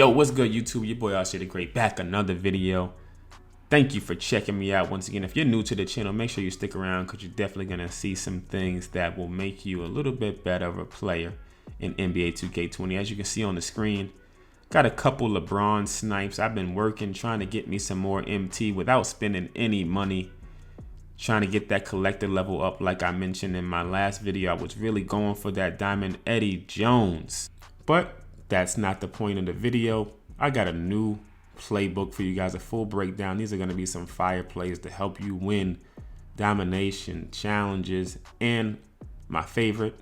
Yo, what's good, YouTube? Your boy Aussie the Great back another video. Thank you for checking me out once again. If you're new to the channel, make sure you stick around because you're definitely going to see some things that will make you a little bit better of a player in NBA 2K20. As you can see on the screen, got a couple LeBron snipes. I've been working, trying to get me some more MT without spending any money. Trying to get that collector level up. Like I mentioned in my last video, I was really going for that Diamond Eddie Jones. But that's not the point of the video. I got a new playbook for you guys, a full breakdown. These are going to be some fire plays to help you win domination challenges and my favorite,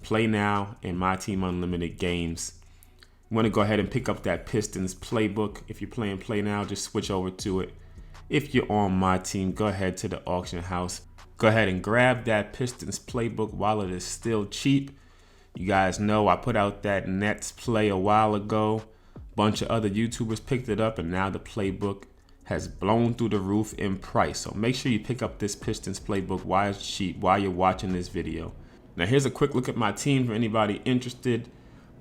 play now and my team unlimited games. You want to go ahead and pick up that Pistons Playbook. If you're playing play now, just switch over to it. If you're on my team, go ahead to the auction house. Go ahead and grab that Pistons Playbook while it is still cheap. You guys know I put out that Nets play a while ago. Bunch of other YouTubers picked it up, and now the playbook has blown through the roof in price. So make sure you pick up this Pistons Playbook while it's cheap, while you're watching this video. Now here's a quick look at my team for anybody interested.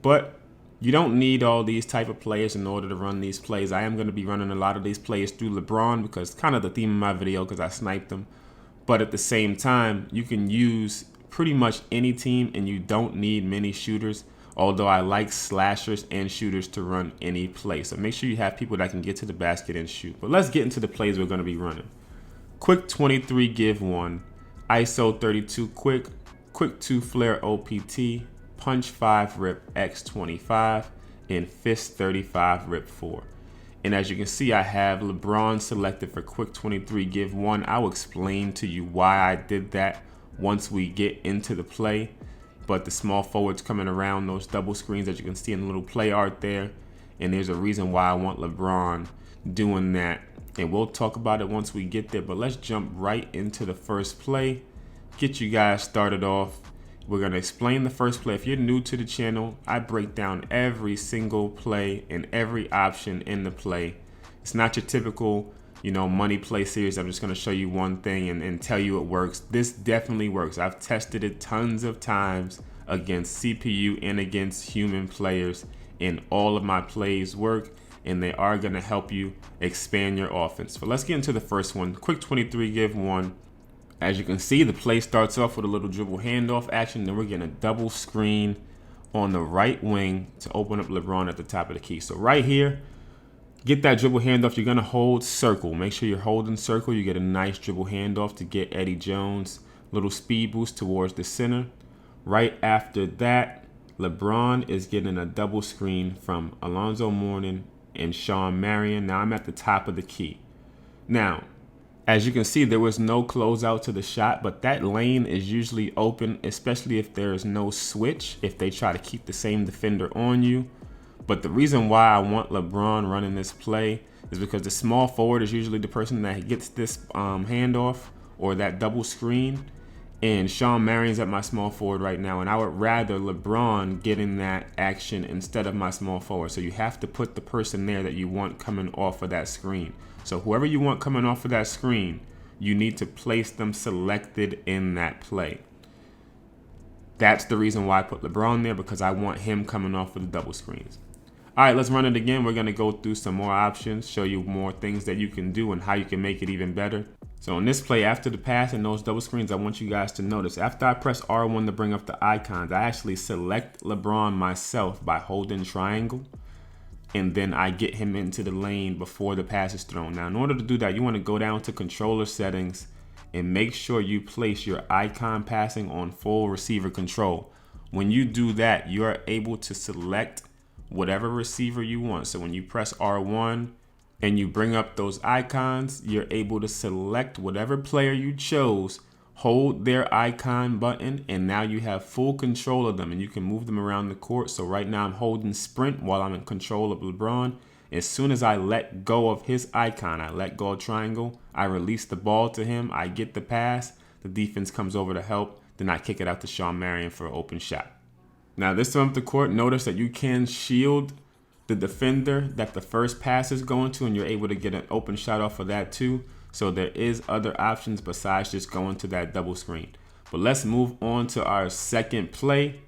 But you don't need all these type of players in order to run these plays. I am going to be running a lot of these plays through LeBron because it's kind of the theme of my video because I sniped them. But at the same time, you can use pretty much any team and you don't need many shooters, although I like slashers and shooters to run any play. So make sure you have people that can get to the basket and shoot. But let's get into the plays we're going to be running. Quick 23 give 1, ISO 32 quick 2 flare OPT, punch 5 Rip X.25, and fist 35 Rip 4. And as you can see, I have LeBron selected for quick 23 give 1. I'll explain to you why I did that once we get into the play. But the small forwards coming around those double screens that you can see in the little play art there. And there's a reason why I want LeBron doing that. And we'll talk about it once we get there. But let's jump right into the first play. Get you guys started off. We're going to explain the first play. If you're new to the channel, I break down every single play and every option in the play. It's not your typical money play series. I'm just going to show you one thing and tell you it works. This definitely works. I've tested it tons of times against CPU and against human players, and all of my plays work, and they are going to help you expand your offense. So let's get into the first one. Quick 23 give 1. As you can see, the play starts off with a little dribble handoff action. Then we're getting a double screen on the right wing to open up LeBron at the top of the key. So right here, get that dribble handoff. You're going to hold circle. Make sure you're holding circle. You get a nice dribble handoff to get Eddie Jones. Little speed boost towards the center. Right after that, LeBron is getting a double screen from Alonzo Mourning and Sean Marion. Now I'm at the top of the key. Now, as you can see, there was no closeout to the shot, but that lane is usually open, especially if there is no switch, if they try to keep the same defender on you. But the reason why I want LeBron running this play is because the small forward is usually the person that gets this handoff or that double screen. And Sean Marion's at my small forward right now, and I would rather LeBron getting that action instead of my small forward. So you have to put the person there that you want coming off of that screen. So whoever you want coming off of that screen, you need to place them selected in that play. That's the reason why I put LeBron there, because I want him coming off of the double screens. All right, let's run it again. We're going to go through some more options, show you more things that you can do and how you can make it even better. So in this play, after the pass and those double screens, I want you guys to notice, after I press R1 to bring up the icons, I actually select LeBron myself by holding triangle. And then I get him into the lane before the pass is thrown. Now, in order to do that, you want to go down to controller settings and make sure you place your icon passing on full receiver control. When you do that, you are able to select whatever receiver you want. So when you press R1 and you bring up those icons, you're able to select whatever player you chose, hold their icon button, and now you have full control of them and you can move them around the court. So right now I'm holding sprint while I'm in control of LeBron. As soon as I let go of his icon, I let go of triangle, I release the ball to him, I get the pass, the defense comes over to help, then I kick it out to Sean Marion for an open shot. Now this time up the court, notice that you can shield the defender that the first pass is going to, and you're able to get an open shot off of that too. So there is other options besides just going to that double screen. But let's move on to our second play.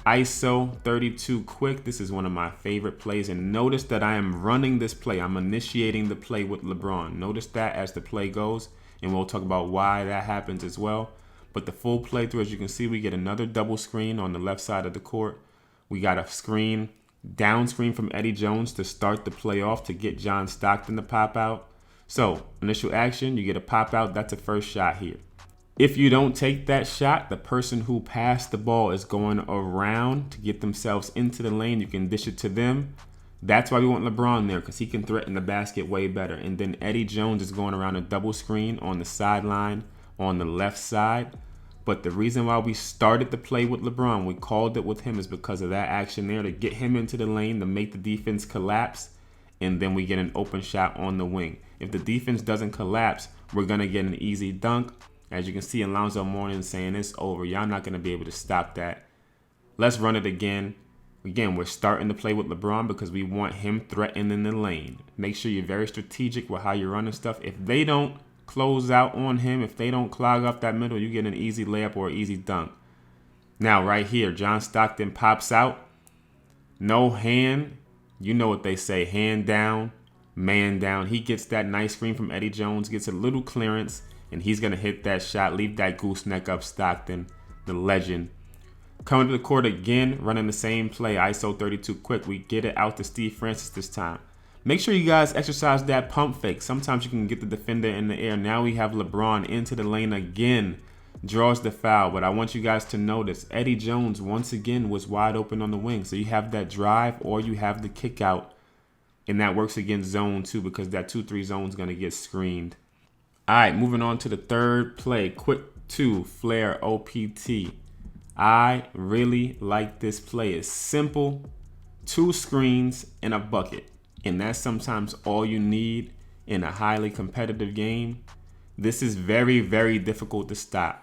ISO 32 quick. This is one of my favorite plays, and notice that I am running this play. I'm initiating the play with LeBron. Notice that as the play goes, and we'll talk about why that happens as well. But the full playthrough, as you can see, we get another double screen on the left side of the court. We got a screen, down screen from Eddie Jones to start the play off to get John Stockton to pop out. So initial action, you get a pop out. That's a first shot here. If you don't take that shot, the person who passed the ball is going around to get themselves into the lane. You can dish it to them. That's why we want LeBron there, because he can threaten the basket way better. And then Eddie Jones is going around a double screen on the sideline on the left side. But the reason why we started the play with LeBron, we called it with him, is because of that action there to get him into the lane, to make the defense collapse, and then we get an open shot on the wing. If the defense doesn't collapse, we're going to get an easy dunk. As you can see, Alonzo Mourning saying it's over. Y'all not going to be able to stop that. Let's run it again. Again, we're starting to play with LeBron because we want him threatening the lane. Make sure you're very strategic with how you're running stuff. If they don't close out on him, if they don't clog up that middle, you get an easy layup or easy dunk. Now, right here, John Stockton pops out. No hand. You know what they say, hand down, man down. He gets that nice screen from Eddie Jones, gets a little clearance, and he's going to hit that shot, leave that gooseneck up Stockton, the legend. Coming to the court again, running the same play, ISO 32 quick. We get it out to Steve Francis this time. Make sure you guys exercise that pump fake. Sometimes you can get the defender in the air. Now we have LeBron into the lane again. Draws the foul, but I want you guys to notice Eddie Jones once again was wide open on the wing. So you have that drive or you have the kick out, and that works against zone too because that 2-3 zone is going to get screened. All right, moving on to the third play. Quick 2, flare OPT. I really like this play. It's simple, 2 screens and a bucket. And that's sometimes all you need in a highly competitive game. This is very, very difficult to stop.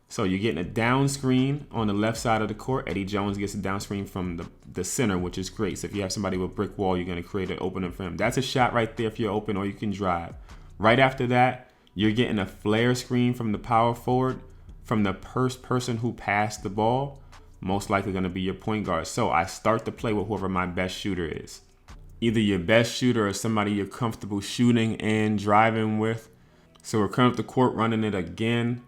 So you're getting a down screen on the left side of the court. Eddie Jones gets a down screen from the center, which is great. So if you have somebody with brick wall, you're going to create an opening for him. That's a shot right there if you're open or you can drive. Right after that, you're getting a flare screen from the power forward, from the first person who passed the ball, most likely going to be your point guard. So I start to play with whoever my best shooter is. Either your best shooter or somebody you're comfortable shooting and driving with. So we're coming up the court running it again.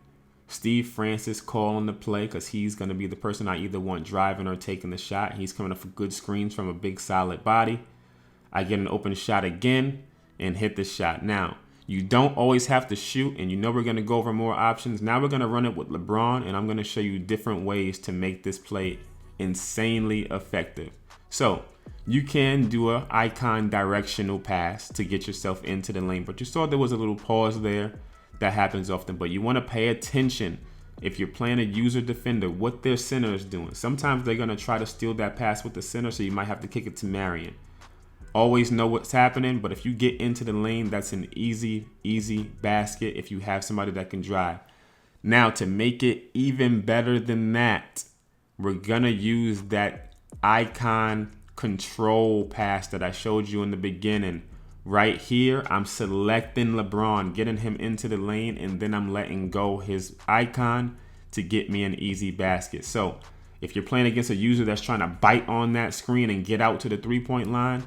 Steve Francis calling the play because he's going to be the person I either want driving or taking the shot. He's coming up for good screens from a big solid body. I get an open shot again and hit the shot. Now, you don't always have to shoot, and you know we're going to go over more options. Now we're going to run it with LeBron, and I'm going to show you different ways to make this play insanely effective. So you can do an icon directional pass to get yourself into the lane, but you saw there was a little pause there. That happens often, but you want to pay attention if you're playing a user defender, what their center is doing. Sometimes they're going to try to steal that pass with the center, so you might have to kick it to Marion. Always know what's happening, but if you get into the lane, that's an easy basket if you have somebody that can drive. Now, to make it even better than that, we're going to use that icon control pass that I showed you in the beginning. Right here, I'm selecting LeBron, getting him into the lane, and then I'm letting go his icon to get me an easy basket. So if you're playing against a user that's trying to bite on that screen and get out to the three-point line,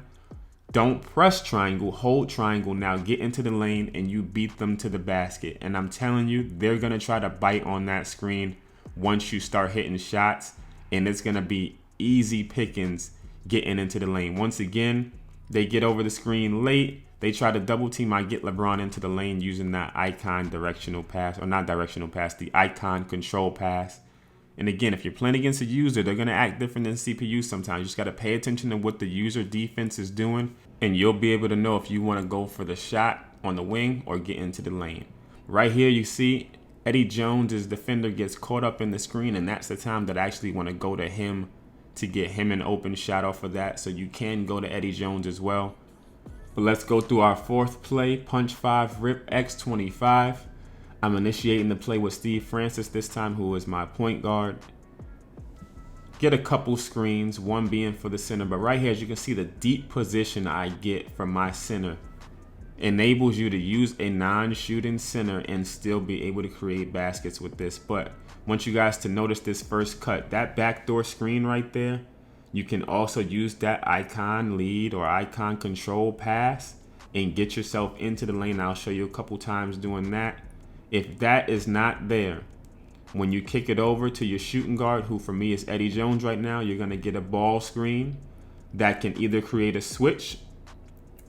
don't press triangle, hold triangle. Now get into the lane and you beat them to the basket. And I'm telling you, they're going to try to bite on that screen once you start hitting shots, and it's going to be easy pickings getting into the lane. Once again, they get over the screen late. They try to double team. I get LeBron into the lane using that icon directional pass, or not directional pass, the icon control pass. And again, if you're playing against a user, they're going to act different than CPU sometimes. You just got to pay attention to what the user defense is doing, and you'll be able to know if you want to go for the shot on the wing or get into the lane. Right here, you see Eddie Jones' defender gets caught up in the screen, and that's the time that I actually want to go to him to get him an open shot off of that. So you can go to Eddie Jones as well. But let's go through our fourth play, punch 5, Rip X.25. I'm initiating the play with Steve Francis this time, who is my point guard. Get a couple screens, one being for the center. But right here, as you can see, the deep position I get from my center. enables you to use a non-shooting center and still be able to create baskets with this. But want you guys to notice this first cut, that backdoor screen right there. You can also use that icon lead or icon control pass and get yourself into the lane. I'll show you a couple times doing that. If that is not there, when you kick it over to your shooting guard, who for me is Eddie Jones right now, you're gonna get a ball screen that can either create a switch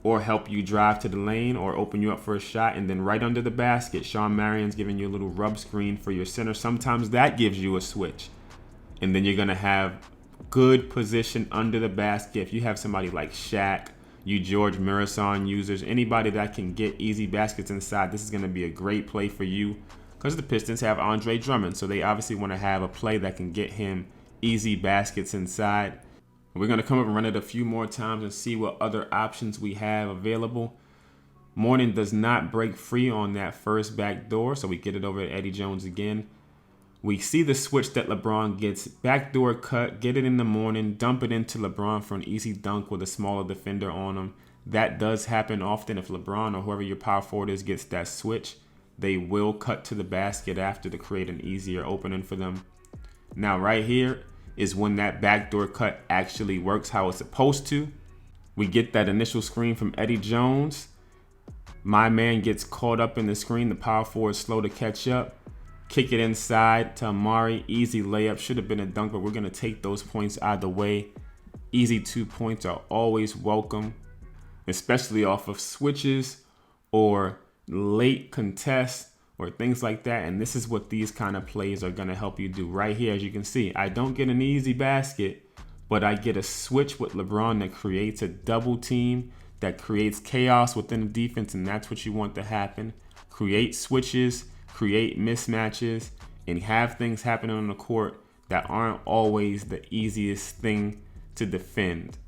or help you drive to the lane or open you up for a shot. And then right under the basket, Sean Marion's giving you a little rub screen for your center. Sometimes that gives you a switch. And then you're gonna have good position under the basket. If you have somebody like Shaq, you George Marathon users, anybody that can get easy baskets inside, this is gonna be a great play for you because the Pistons have Andre Drummond. So they obviously wanna have a play that can get him easy baskets inside. We're going to come up and run it a few more times and see what other options we have available. Morning does not break free on that first back door, so we get it over to Eddie Jones again. We see the switch that LeBron gets. Backdoor cut, get it in the morning, dump it into LeBron for an easy dunk with a smaller defender on him. That does happen often. If LeBron or whoever your power forward is gets that switch, they will cut to the basket after to create an easier opening for them. Now right here is when that backdoor cut actually works how it's supposed to. We get that initial screen from Eddie Jones. My man gets caught up in the screen. The power forward is slow to catch up. Kick it inside to Amari. Easy layup. Should have been a dunk, but we're going to take those points either way. Easy 2 points are always welcome, especially off of switches or late contests or things like that. And this is what these kind of plays are going to help you do right here. As you can see, I don't get an easy basket, but I get a switch with LeBron that creates a double team, that creates chaos within the defense, and that's what you want to happen. Create switches, create mismatches, and have things happening on the court that aren't always the easiest thing to defend.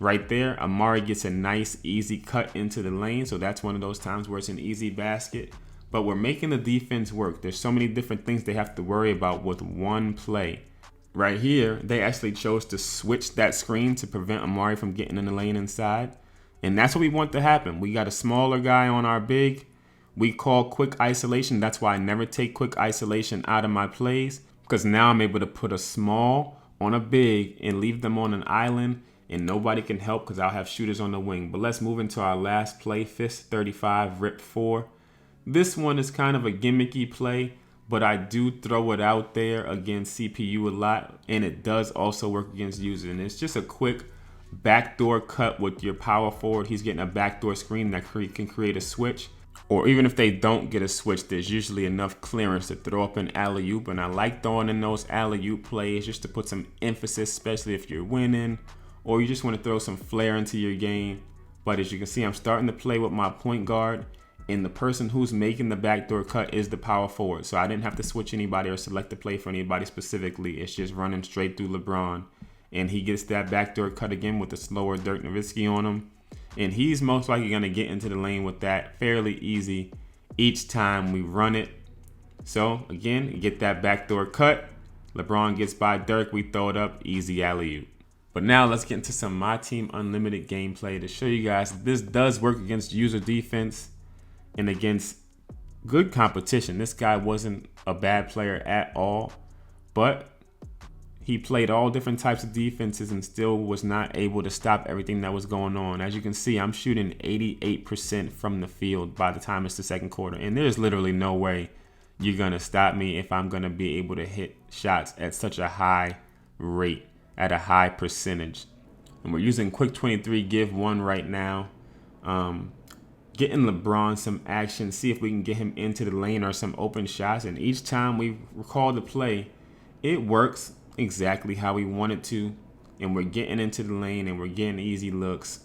Right there, Amari gets a nice easy cut into the lane, so that's one of those times where it's an easy basket. But we're making the defense work. There's so many different things they have to worry about with one play. Right here, they actually chose to switch that screen to prevent Amari from getting in the lane inside. And that's what we want to happen. We got a smaller guy on our big. We call quick isolation. That's why I never take quick isolation out of my plays, because now I'm able to put a small on a big and leave them on an island, and nobody can help because I'll have shooters on the wing. But let's move into our last play, Pistons 35, Rip 4. This one is kind of a gimmicky play, but I do throw it out there against CPU a lot, and it does also work against users. And it's just a quick backdoor cut with your power forward. He's getting a backdoor screen that can create a switch. Or even if they don't get a switch, there's usually enough clearance to throw up an alley-oop. And I like throwing in those alley-oop plays just to put some emphasis, especially if you're winning or you just want to throw some flair into your game. But as you can see, I'm starting to play with my point guard, and the person who's making the backdoor cut is the power forward. So I didn't have to switch anybody or select a play for anybody specifically. It's just running straight through LeBron. And he gets that backdoor cut again with the slower Dirk Nowitzki on him. And he's most likely going to get into the lane with that fairly easy each time we run it. So again, you get that backdoor cut. LeBron gets by Dirk. We throw it up. Easy alley-oop. But now let's get into some My Team Unlimited gameplay to show you guys that this does work against user defense and against good competition. This guy wasn't a bad player at all, but he played all different types of defenses and still was not able to stop everything that was going on. As you can see, I'm shooting 88% from the field by the time it's the second quarter. And there's literally no way you're going to stop me if I'm going to be able to hit shots at such a high rate, at a high percentage. And we're using Quick 23 Give 1 right now. Getting LeBron some action, see if we can get him into the lane or some open shots. And each time we recall the play, it works exactly how we want it to. And we're getting into the lane and we're getting easy looks.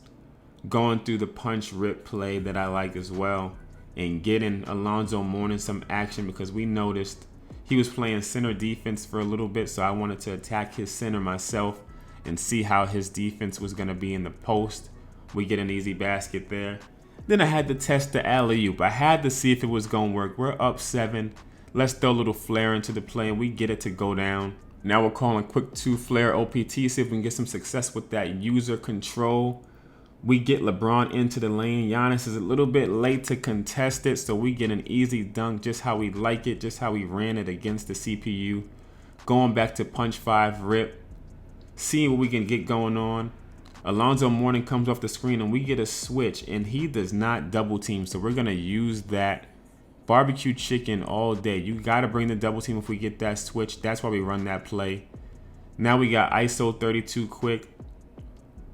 Going through the punch rip play that I like as well. And getting Alonzo Mourning some action because we noticed he was playing center defense for a little bit. So I wanted to attack his center myself and see how his defense was going to be in the post. We get an easy basket there. Then I had to test the alley-oop. I had to see if it was going to work. We're up 7. Let's throw a little flare into the play, and we get it to go down. Now we're calling quick 2 flare OPT, see if we can get some success with that user control. We get LeBron into the lane. Giannis is a little bit late to contest it, so we get an easy dunk, just how we like it, just how we ran it against the CPU. Going back to punch 5 Rip, seeing what we can get going on. Alonzo Mourning comes off the screen and we get a switch, and he does not double team, so we're going to use that. Barbecue chicken all day. You got to bring the double team if we get that switch. That's why we run that play. Now we got ISO 32 quick.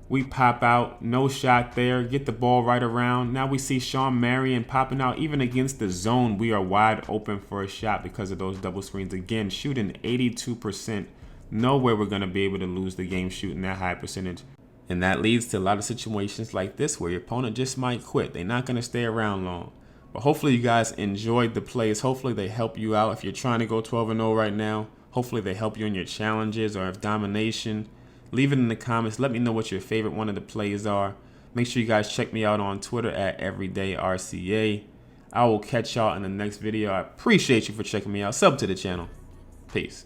We pop out. No shot there. Get the ball right around. Now we see Sean Marion popping out. Even against the zone, we are wide open for a shot because of those double screens. Again, shooting 82%. Nowhere we're going to be able to lose the game shooting that high percentage. And that leads to a lot of situations like this where your opponent just might quit. They're not going to stay around long. But hopefully you guys enjoyed the plays. Hopefully they help you out. If you're trying to go 12-0 right now, hopefully they help you in your challenges or if domination. Leave it in the comments. Let me know what your favorite one of the plays are. Make sure you guys check me out on Twitter at EverydayRCA. I will catch y'all in the next video. I appreciate you for checking me out. Sub to the channel. Peace.